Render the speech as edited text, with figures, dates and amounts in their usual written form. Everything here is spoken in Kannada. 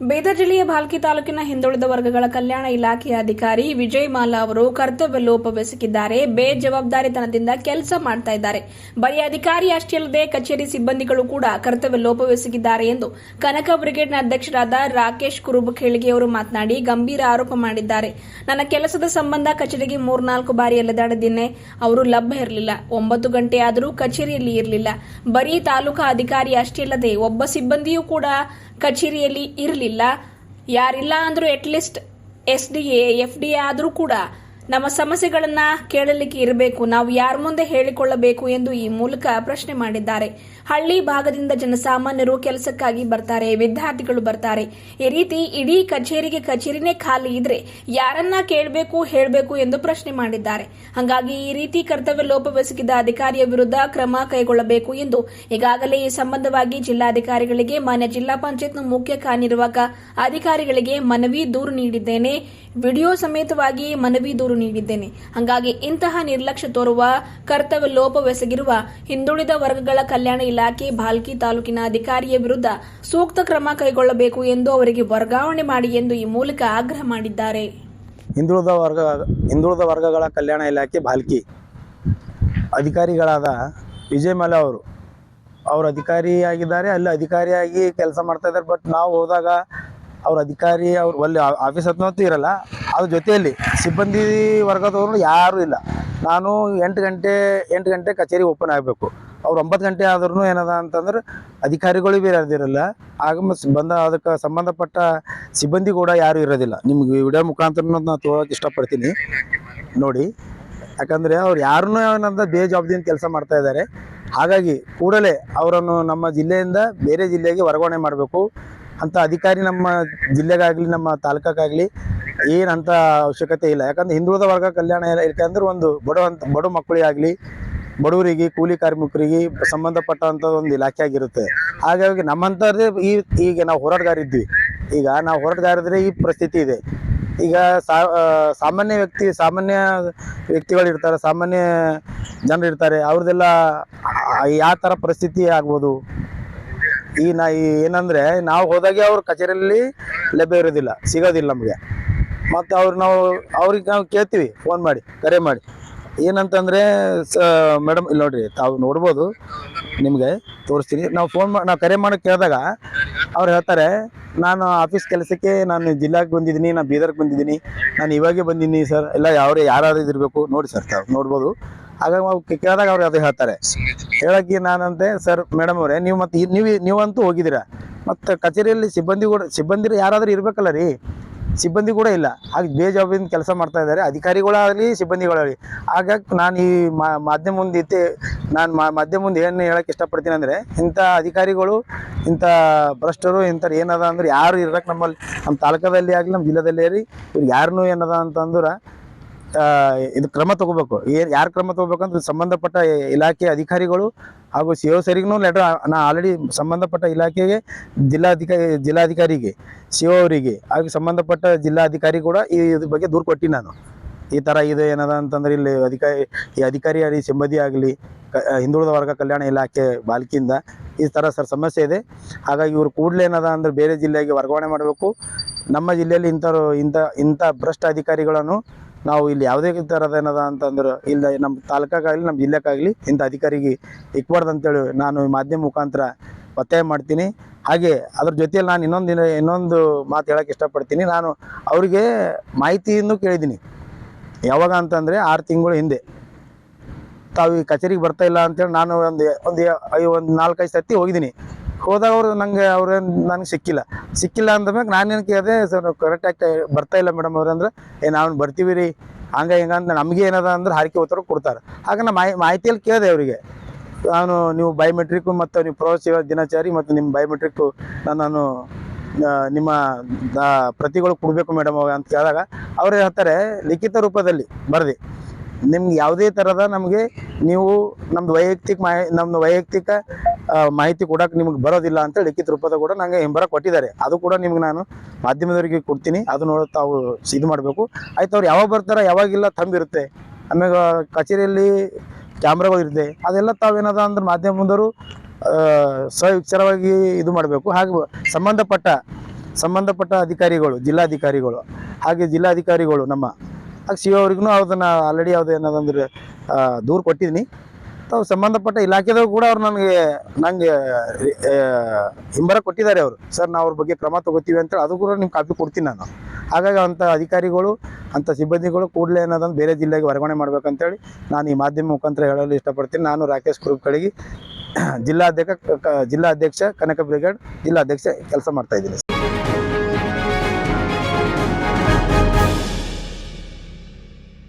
ಬೀದರ್ ಜಿಲ್ಲೆಯ ಭಾಲ್ಕಿ ತಾಲೂಕಿನ ಹಿಂದುಳಿದ ವರ್ಗಗಳ ಕಲ್ಯಾಣ ಇಲಾಖೆಯ ಅಧಿಕಾರಿ ವಿಜಯ್ ಮಾಲಾ ಅವರು ಕರ್ತವ್ಯ ಲೋಪವೆಸಗಿದ್ದಾರೆ. ಬೇಜವಾಬ್ದಾರಿತನದಿಂದ ಕೆಲಸ ಮಾಡ್ತಾ ಇದ್ದಾರೆ. ಬರೀ ಅಧಿಕಾರಿ ಅಷ್ಟೇ ಅಲ್ಲದೆ ಕಚೇರಿ ಸಿಬ್ಬಂದಿಗಳು ಕೂಡ ಕರ್ತವ್ಯ ಲೋಪವೆಸಗಿದ್ದಾರೆ ಎಂದು ಕನಕ ಬ್ರಿಗೇಡ್ನ ಅಧ್ಯಕ್ಷರಾದ ರಾಕೇಶ್ ಕುರುಬಖೇಳಿಗೆ ಅವರು ಮಾತನಾಡಿ ಗಂಭೀರ ಆರೋಪ ಮಾಡಿದ್ದಾರೆ. ನನ್ನ ಕೆಲಸದ ಸಂಬಂಧ ಕಚೇರಿಗೆ 3-4 ಬಾರಿ ಅಲೆದಾಡಿದ್ದೇನೆ. ಅವರು ಲಭ್ಯ ಇರಲಿಲ್ಲ. 9 ಗಂಟೆ ಆದರೂ ಕಚೇರಿಯಲ್ಲಿ ಇರಲಿಲ್ಲ. ಬರೀ ತಾಲೂಕಾ ಅಧಿಕಾರಿ ಅಷ್ಟೇ ಅಲ್ಲದೆ ಒಬ್ಬ ಸಿಬ್ಬಂದಿಯೂ ಕೂಡ ಕಚೇರಿಯಲ್ಲಿ ಇರಲಿಲ್ಲ. ಯಾರಿಲ್ಲ ಅಂದ್ರೂ ಅಟ್ಲೀಸ್ಟ್ SDA FDA ಆದರೂ ಕೂಡ ನಮ್ಮ ಸಮಸ್ಯೆಗಳನ್ನ ಕೇಳಲಿಕ್ಕೆ ಇರಬೇಕು. ನಾವು ಯಾರ ಮುಂದೆ ಹೇಳಿಕೊಳ್ಳಬೇಕು ಎಂದು ಈ ಮೂಲಕ ಪ್ರಶ್ನೆ ಮಾಡಿದ್ದಾರೆ. ಹಳ್ಳಿ ಭಾಗದಿಂದ ಜನಸಾಮಾನ್ಯರು ಕೆಲಸಕ್ಕಾಗಿ ಬರ್ತಾರೆ, ವಿದ್ಯಾರ್ಥಿಗಳು ಬರ್ತಾರೆ. ಈ ರೀತಿ ಇಡೀ ಕಚೇರಿನೇ ಖಾಲಿ ಇದ್ರೆ ಯಾರನ್ನ ಕೇಳಬೇಕು ಹೇಳಬೇಕು ಎಂದು ಪ್ರಶ್ನೆ ಮಾಡಿದ್ದಾರೆ. ಹಾಗಾಗಿ ಈ ರೀತಿ ಕರ್ತವ್ಯ ಲೋಪವೆಸಗಿದ ಅಧಿಕಾರಿಯ ವಿರುದ್ಧ ಕ್ರಮ ಕೈಗೊಳ್ಳಬೇಕು ಎಂದು ಈಗಾಗಲೇ ಈ ಸಂಬಂಧವಾಗಿ ಜಿಲ್ಲಾಧಿಕಾರಿಗಳಿಗೆ, ಮಾನ್ಯ ಜಿಲ್ಲಾ ಪಂಚಾಯತ್ ಮುಖ್ಯ ಕಾರ್ಯನಿರ್ವಾಹಕ ಅಧಿಕಾರಿಗಳಿಗೆ ಮನವಿ ದೂರು ನೀಡಿದ್ದೇನೆ. ವಿಡಿಯೋ ಸಮೇತವಾಗಿ ಮನವಿ ದೂರು ನೀಡಿದ್ದೇನೆ. ಹಾಗಾಗಿ ಇಂತಹ ನಿರ್ಲಕ್ಷ್ಯ ತೋರುವ, ಕರ್ತವ್ಯ ಲೋಪವೆಸಗಿರುವ ಹಿಂದುಳಿದ ವರ್ಗಗಳ ಕಲ್ಯಾಣ ಇಲಾಖೆ ಭಾಲ್ಕಿ ತಾಲೂಕಿನ ಅಧಿಕಾರಿಯ ವಿರುದ್ಧ ಸೂಕ್ತ ಕ್ರಮ ಕೈಗೊಳ್ಳಬೇಕು ಎಂದು ಅವರಿಗೆ ವರ್ಗಾವಣೆ ಮಾಡಿ ಎಂದು ಈ ಮೂಲಕ ಆಗ್ರಹ ಮಾಡಿದ್ದಾರೆ. ಹಿಂದುಳಿದ ವರ್ಗಗಳ ಕಲ್ಯಾಣ ಇಲಾಖೆ ಭಾಲ್ಕಿ ಅಧಿಕಾರಿಗಳಾದ ವಿಜಯ್ ಮಾಲಾ ಅವರು ಅಧಿಕಾರಿಯಾಗಿದ್ದಾರೆ. ಅಲ್ಲಿ ಅಧಿಕಾರಿಯಾಗಿ ಕೆಲಸ ಮಾಡ್ತಾ ಇದ್ದಾರೆ. ಬಟ್ ನಾವು ಹೋದಾಗ ಅವ್ರ ಅಧಿಕಾರಿ ಅಲ್ಲಿ ಆಫೀಸ್ ಹತ್ತನೂ ಇರಲ್ಲ. ಅದ್ರ ಜೊತೆಯಲ್ಲಿ ಸಿಬ್ಬಂದಿ ವರ್ಗದವರು ಯಾರೂ ಇಲ್ಲ. ನಾನು 8 ಗಂಟೆ ಕಚೇರಿ ಓಪನ್ ಆಗಬೇಕು. ಅವ್ರು 9 ಗಂಟೆ ಆದ್ರೂ ಏನದ ಅಂತಂದ್ರೆ ಅಧಿಕಾರಿಗಳು ಬೇರೆ ಇರೋದಿರಲ್ಲ. ಅದಕ್ಕೆ ಸಂಬಂಧಪಟ್ಟ ಸಿಬ್ಬಂದಿ ಕೂಡ ಯಾರೂ ಇರೋದಿಲ್ಲ. ನಿಮ್ಗೆ ವಿಡಿಯೋ ಮುಖಾಂತರ ನಾನು ತೋರೋಕೆ ಇಷ್ಟಪಡ್ತೀನಿ ನೋಡಿ. ಯಾಕಂದರೆ ಅವ್ರು ಯಾರನ್ನೂ ಏನಂತ ಬೇಜವಾಬ್ದಾರಿಯಿಂದ ಕೆಲಸ ಮಾಡ್ತಾ ಇದ್ದಾರೆ. ಹಾಗಾಗಿ ಕೂಡಲೇ ಅವರನ್ನು ನಮ್ಮ ಜಿಲ್ಲೆಯಿಂದ ಬೇರೆ ಜಿಲ್ಲೆಗೆ ವರ್ಗಾವಣೆ ಮಾಡಬೇಕು ಅಂತ ಅಧಿಕಾರಿ ನಮ್ಮ ಜಿಲ್ಲೆಗಾಗಲಿ ನಮ್ಮ ತಾಲೂಕಾಗಲಿ ಏನಂತ ಅವಶ್ಯಕತೆ ಇಲ್ಲ. ಯಾಕಂದರೆ ಹಿಂದುಳಿದ ವರ್ಗ ಕಲ್ಯಾಣ ಇಲಾಖೆ ಅಂದ್ರೆ ಒಂದು ಬಡ ಮಕ್ಕಳಿಗಾಗಲಿ, ಬಡವರಿಗೆ, ಕೂಲಿ ಕಾರ್ಮಿಕರಿಗೆ ಸಂಬಂಧಪಟ್ಟಂಥ ಒಂದು ಇಲಾಖೆ ಆಗಿರುತ್ತೆ. ಹಾಗಾಗಿ ನಮ್ಮಂಥವ್ರದೇ ಈಗ ನಾವು ಹೋರಾಟಗಾರ ಇದ್ವಿ. ಈಗ ನಾವು ಹೋರಾಟಗಾರಿದ್ರೆ ಈ ಪರಿಸ್ಥಿತಿ ಇದೆ. ಈಗ ಸಾಮಾನ್ಯ ವ್ಯಕ್ತಿಗಳು ಇರ್ತಾರೆ, ಸಾಮಾನ್ಯ ಜನರು ಇರ್ತಾರೆ. ಅವ್ರದ್ದೆಲ್ಲ ಯಾವ ಥರ ಪರಿಸ್ಥಿತಿ ಆಗ್ಬೋದು. ಏನಂದರೆ ನಾವು ಹೋದಾಗೆ ಅವ್ರ ಕಚೇರಿಯಲ್ಲಿ ಲಭ್ಯ ಇರೋದಿಲ್ಲ, ಸಿಗೋದಿಲ್ಲ ನಮಗೆ. ಮತ್ತು ಅವ್ರಿಗೆ ನಾವು ಕೇಳ್ತೀವಿ, ಫೋನ್ ಮಾಡಿ, ಕರೆ ಮಾಡಿ. ಏನಂತಂದರೆ ಮೇಡಮ್ ಇಲ್ಲಿ ನೋಡಿರಿ, ತಾವು ನೋಡ್ಬೋದು, ನಿಮಗೆ ತೋರಿಸ್ತೀನಿ. ನಾವು ಕರೆ ಮಾಡಿ ಕೇಳಿದಾಗ ಅವ್ರು ಹೇಳ್ತಾರೆ, ನಾನು ಆಫೀಸ್ ಕೆಲಸಕ್ಕೆ ನಾನು ಜಿಲ್ಲೆಗೆ ಬಂದಿದ್ದೀನಿ, ನಾನು ಬೀದರ್ಗೆ ಬಂದಿದ್ದೀನಿ, ನಾನು ಇವಾಗೆ ಬಂದಿದ್ದೀನಿ ಸರ್. ಎಲ್ಲ ಯಾರಾದ್ರೂ ಇದಿರಬೇಕು ನೋಡಿ ಸರ್, ತಾವು ನೋಡ್ಬೋದು. ಹಾಗಾಗಿ ನಾವು ಕೇಳಿದಾಗ ಅವ್ರು ಅದು ಹೇಳ್ತಾರೆ. ಹೇಳಕ್ಕೆ ನಾನಂತೆ, ಸರ್ ಮೇಡಮ್ ಅವರೇ, ನೀವಂತೂ ಹೋಗಿದ್ದೀರಾ, ಮತ್ತು ಕಚೇರಿಯಲ್ಲಿ ಸಿಬ್ಬಂದಿ ಯಾರಾದರೂ ಇರಬೇಕಲ್ಲ ರೀ. ಸಿಬ್ಬಂದಿ ಕೂಡ ಇಲ್ಲ. ಹಾಗೆ ಬೇಜವಾಬ್ದಾರಿಯಿಂದ ಕೆಲಸ ಮಾಡ್ತಾ ಇದ್ದಾರೆ, ಅಧಿಕಾರಿಗಳಾಗಲಿ ಸಿಬ್ಬಂದಿಗಳಾಗಲಿ. ಹಾಗಾಗಿ ನಾನು ಈ ಮಾಧ್ಯಮ ಮುಂದೆ ಏನು ಹೇಳಕ್ಕೆ ಇಷ್ಟಪಡ್ತೀನಿ ಅಂದರೆ, ಇಂಥ ಅಧಿಕಾರಿಗಳು, ಇಂಥ ಭ್ರಷ್ಟರು, ಇಂಥವ್ರು ಏನದ ಅಂದ್ರೆ ಯಾರು ಇರಕ್ಕೆ ನಮ್ಮ ತಾಲೂಕದಲ್ಲಿ ಆಗಲಿ, ನಮ್ಮ ಜಿಲ್ಲೆದಲ್ಲಿ ಇವ್ರಿಗೆ ಯಾರನ್ನೂ ಏನದ ಅಂತಂದ್ರೆ ಇದು ಕ್ರಮ ತಗೋಬೇಕು. ಯಾರು ಕ್ರಮ ತಗೋಬೇಕಂದ್ರೆ ಸಂಬಂಧಪಟ್ಟ ಇಲಾಖೆ ಅಧಿಕಾರಿಗಳು ಹಾಗೂ CO ಸರಿಗೂ ಲೆಟರ್ ನಾ ಆಲ್ರೆಡಿ ಸಂಬಂಧಪಟ್ಟ ಇಲಾಖೆಗೆ ಜಿಲ್ಲಾಧಿಕಾರಿಗೆ, CO ಅವರಿಗೆ ಹಾಗೂ ಸಂಬಂಧಪಟ್ಟ ಜಿಲ್ಲಾಧಿಕಾರಿ ಕೂಡ ಇದ್ರ ಬಗ್ಗೆ ದೂರು ಕೊಟ್ಟು ನಾನು ಈ ಥರ ಇದು ಏನದ ಅಂತಂದ್ರೆ ಇಲ್ಲಿ ಅಧಿಕಾರಿ ಆಗಲಿ, ಸಿಬ್ಬಂದಿ ಆಗಲಿ, ಹಿಂದುಳಿದ ವರ್ಗ ಕಲ್ಯಾಣ ಇಲಾಖೆ ಬಾಲ್ಕಿಯಿಂದ ಈ ಥರ ಸರ್ ಸಮಸ್ಯೆ ಇದೆ. ಹಾಗಾಗಿ ಇವರು ಕೂಡಲೇ ಏನದ ಅಂದ್ರೆ ಬೇರೆ ಜಿಲ್ಲೆಗೆ ವರ್ಗಾವಣೆ ಮಾಡಬೇಕು. ನಮ್ಮ ಜಿಲ್ಲೆಯಲ್ಲಿ ಇಂಥ ಭ್ರಷ್ಟ ಅಧಿಕಾರಿಗಳನ್ನು ನಾವು ಇಲ್ಲಿ ಯಾವುದೇ ಥರದ ಏನದ ಅಂತಂದ್ರೆ ಇಲ್ಲ ನಮ್ಮ ತಾಲೂಕಾಗಲಿ, ನಮ್ಮ ಜಿಲ್ಲೆಗಾಗಲಿ ಇಂಥ ಅಧಿಕಾರಿಗೆ ಇಕ್ಬಾರ್ದು ಅಂತೇಳಿ ನಾನು ಮಾಧ್ಯಮ ಮುಖಾಂತರ ಒತ್ತಾಯ ಮಾಡ್ತೀನಿ. ಹಾಗೆ ಅದ್ರ ಜೊತೆಯಲ್ಲಿ ನಾನು ಇನ್ನೊಂದು ಮಾತು ಹೇಳೋಕ್ಕೆ ಇಷ್ಟಪಡ್ತೀನಿ. ನಾನು ಅವರಿಗೆ ಮಾಹಿತಿಯನ್ನು ಕೇಳಿದ್ದೀನಿ. ಯಾವಾಗ ಅಂತಂದರೆ 6 ತಿಂಗಳ ಹಿಂದೆ ತಾವು ಈ ಕಚೇರಿಗೆ ಬರ್ತಾ ಇಲ್ಲ ಅಂತೇಳಿ ನಾನು ಒಂದು 4-5 ಸರ್ತಿ ಹೋಗಿದ್ದೀನಿ. ಹೋದಾಗ ನನಗೆ ಸಿಕ್ಕಿಲ್ಲ ಅಂದಮ್ಯಾಗ ನಾನೇನು ಕೇಳಿದೆ, ಸರ್ ಕರೆಕ್ಟಾಗಿ ಬರ್ತಾ ಇಲ್ಲ ಮೇಡಮ್ ಅವ್ರಂದ್ರೆ, ನಾವು ಬರ್ತೀವಿ ರೀ ಹಿಂಗೆ ಅಂತ ನಮಗೆ ಏನದ ಅಂದ್ರೆ ಹಾರಿಕೆ ಉತ್ತರ ಕೊಡ್ತಾರೆ. ಹಾಗೆ ನಾನು ಮಾಹಿತಿಯಲ್ಲಿ ಕೇಳಿದೆ ಅವರಿಗೆ, ನೀವು ಬಯೋಮೆಟ್ರಿಕ್ಕು ಮತ್ತು ನೀವು ಪ್ರವಾಸಿ ದಿನಾಚಾರಿ ಮತ್ತು ನಿಮ್ಮ ಬಯೋಮೆಟ್ರಿಕ್ಕು ನಾನು ನಿಮ್ಮ ಪ್ರತಿಗಳು ಕೊಡಬೇಕು ಮೇಡಮ್ ಅಂತ ಕೇಳಿದಾಗ ಅವ್ರು ಹೇಳ್ತಾರೆ, ಲಿಖಿತ ರೂಪದಲ್ಲಿ ಬರೆದಿ ನಿಮ್ಗೆ ಯಾವುದೇ ಥರದ ನಮಗೆ ನೀವು ನಮ್ಮದು ವೈಯಕ್ತಿಕ ಮಾಹಿತಿ ಕೊಡೋಕೆ ನಿಮ್ಗೆ ಬರೋದಿಲ್ಲ ಅಂತ ಲಿಖಿತ ರೂಪದ ಕೂಡ ನನಗೆ ಹಿಂಬರ ಕೊಟ್ಟಿದ್ದಾರೆ. ಅದು ಕೂಡ ನಿಮ್ಗೆ ನಾನು ಮಾಧ್ಯಮದವರಿಗೆ ಕೊಡ್ತೀನಿ. ಅದು ನೋಡಿ ತಾವು ಇದು ಮಾಡಬೇಕು. ಆಯ್ತು, ಅವ್ರು ಯಾವಾಗ ಬರ್ತಾರೆ ಯಾವಾಗಿಲ್ಲ ತಂಬಿರುತ್ತೆ. ಆಮೇಲೆ ಕಚೇರಿಯಲ್ಲಿ ಕ್ಯಾಮ್ರಾಗಳು ಇರುತ್ತೆ. ಅದೆಲ್ಲ ತಾವೇನದ ಅಂದ್ರೆ ಮಾಧ್ಯಮದವರು ಸ್ವವಿಚಾರವಾಗಿ ಇದು ಮಾಡಬೇಕು. ಹಾಗೆ ಸಂಬಂಧಪಟ್ಟ ಸಂಬಂಧಪಟ್ಟ ಅಧಿಕಾರಿಗಳು, ಜಿಲ್ಲಾಧಿಕಾರಿಗಳು, ಹಾಗೆ ಜಿಲ್ಲಾಧಿಕಾರಿಗಳು ನಮ್ಮ ಹಾಗೆ ಸಿ ಅವ್ರಿಗೂ ಅದನ್ನು ಆಲ್ರೆಡಿ ಯಾವುದು ಏನದಂದ್ರೆ ದೂರು ಕೊಟ್ಟಿದ್ದೀನಿ. ತಾವು ಸಂಬಂಧಪಟ್ಟ ಇಲಾಖೆದವರು ಕೂಡ ಅವ್ರು ನಂಗೆ ಹಿಂಬರ ಕೊಟ್ಟಿದ್ದಾರೆ ಅವರು. ಸರ್ ನಾವು ಅವ್ರ ಬಗ್ಗೆ ಕ್ರಮ ತಗೋತೀವಿ ಅಂತೇಳಿ ಅದು ಕೂಡ ನಿಮ್ಮ ಕಾಪಿ ಕೊಡ್ತೀನಿ ನಾನು. ಹಾಗಾಗಿ ಅಂಥ ಅಧಿಕಾರಿಗಳು, ಅಂಥ ಸಿಬ್ಬಂದಿಗಳು ಕೂಡಲೇ ಏನದಂದ್ರೆ ಬೇರೆ ಜಿಲ್ಲೆಗೆ ವರ್ಗಾವಣೆ ಮಾಡ್ಬೇಕಂತೇಳಿ ನಾನು ಈ ಮಾಧ್ಯಮ ಮುಖಾಂತರ ಹೇಳಲು ಇಷ್ಟಪಡ್ತೀನಿ. ನಾನು ರಾಕೇಶ್ ಕುರುಬ್ ಕಡೆಗೆ ಜಿಲ್ಲಾಧ್ಯಕ್ಷ ಕನಕ ಬ್ರಿಗೇಡ್ ಜಿಲ್ಲಾಧ್ಯಕ್ಷ ಕೆಲಸ ಮಾಡ್ತಾ ಇದ್ದೀನಿ.